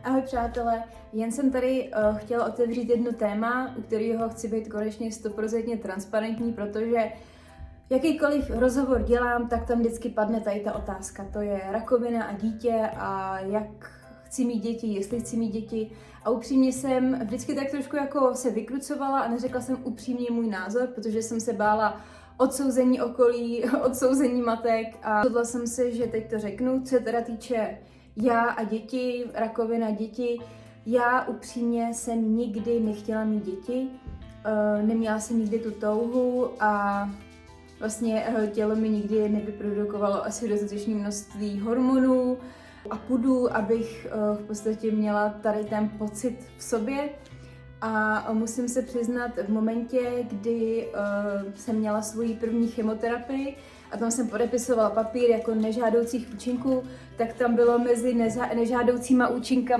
Ahoj přátelé, jen jsem tady chtěla otevřít jedno téma, u kterého chci být konečně 100% transparentní, protože jakýkoliv rozhovor dělám, tak tam vždycky padne tady ta otázka. To je rakovina a dítě a jak chci mít děti, jestli chci mít děti. A upřímně jsem vždycky tak trošku jako se vykrucovala a neřekla jsem upřímně můj názor, protože jsem se bála odsouzení okolí, odsouzení matek a rozhodla jsem se, že teď to řeknu, co se teda týče já a děti, rakovina děti. Já upřímně jsem nikdy nechtěla mít děti, neměla jsem nikdy tu touhu a vlastně tělo mi nikdy nevyprodukovalo asi dostatečné množství hormonů a pudů, abych v podstatě měla tady ten pocit v sobě. A musím se přiznat, v momentě, kdy jsem měla svoji první chemoterapii a tam jsem podepisovala papír jako nežádoucích účinků, tak tam bylo mezi nežádoucíma účinkama